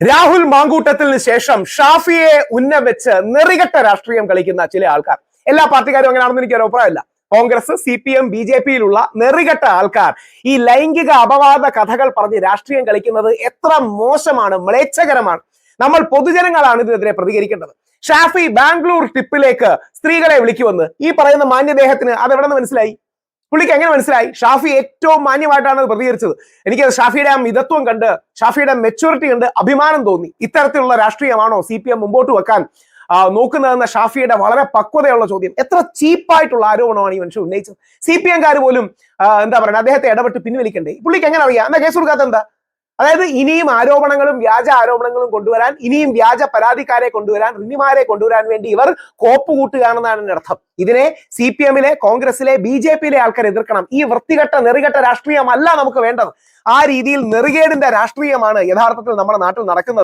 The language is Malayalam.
രാഹുൽ മാങ്കൂട്ടത്തിന് ശേഷം ഷാഫിയെ ഉന്നം വെച്ച് നെറികെട്ട രാഷ്ട്രീയം കളിക്കുന്ന ചില ആൾക്കാർ. എല്ലാ പാർട്ടിക്കാരും അങ്ങനെയാണെന്ന് എനിക്ക് ഒരു അഭിപ്രായമല്ല. കോൺഗ്രസ്, CPM, BJP-യിലുള്ള നെറികെട്ട ആൾക്കാർ ഈ ലൈംഗിക അപവാദ കഥകൾ പറഞ്ഞ് രാഷ്ട്രീയം കളിക്കുന്നത് എത്ര മോശമാണ്, മ്ലേച്ഛകരമാണ്. നമ്മൾ പൊതുജനങ്ങളാണ് ഇതിനെതിരെ പ്രതികരിക്കേണ്ടത്. ഷാഫി ബാംഗ്ലൂർ ട്രിപ്പിലേക്ക് സ്ത്രീകളെ വിളിക്കുമെന്ന് ഈ പറയുന്ന മാന്യദേഹത്തിന് അതെവിടെ നിന്ന് മനസ്സിലായി? പുള്ളിക്ക് എങ്ങനെ മനസ്സിലായി? ഷാഫി ഏറ്റവും മാന്യമായിട്ടാണ് പ്രതികരിച്ചത്. എനിക്ക് ഷാഫിയുടെ ആ മിതത്വം കണ്ട്, ഷാഫിയുടെ മെച്യൂരിറ്റി കണ്ട് അഭിമാനം തോന്നി. ഇത്തരത്തിലുള്ള രാഷ്ട്രീയമാണോ CPM മുമ്പോട്ട് വെക്കാൻ നോക്കുന്നതെന്ന ഷാഫിയുടെ വളരെ പക്വതയുള്ള ചോദ്യം. എത്ര ചീപ്പായിട്ടുള്ള ആരോപണമാണ് ഈ മനുഷ്യൻ ഉന്നയിച്ചത്. CPM-കാർ പോലും എന്താ പറയുക, അദ്ദേഹത്തെ ഇടപെട്ട് പിൻവലിക്കണ്ടേ? പുള്ളിക്ക് എങ്ങനെ അറിയാം? എന്നാ കേസ് കൊടുക്കാത്ത എന്താ? അതായത് ഇനിയും ആരോപണങ്ങളും വ്യാജ ആരോപണങ്ങളും കൊണ്ടുവരാൻ, ഇനിയും വ്യാജ പരാതിക്കാരെ കൊണ്ടുവരാൻ, റിനിമാരെ കൊണ്ടുവരാൻ വേണ്ടി ഇവർ കോപ്പ് കൂട്ടുകയാണെന്നാണ് അർത്ഥം. ഇതിനെ CPM-ലെ, കോൺഗ്രസിലെ, BJP-യിലെ ആൾക്കാർ എതിർക്കണം. ഈ വൃത്തികെട്ട നെറികെട്ട രാഷ്ട്രീയമല്ല നമുക്ക് വേണ്ടത്. ആ രീതിയിൽ നെറികേടിന്റെ രാഷ്ട്രീയമാണ് യഥാർത്ഥത്തിൽ നമ്മുടെ നാട്ടിൽ നടക്കുന്നത്.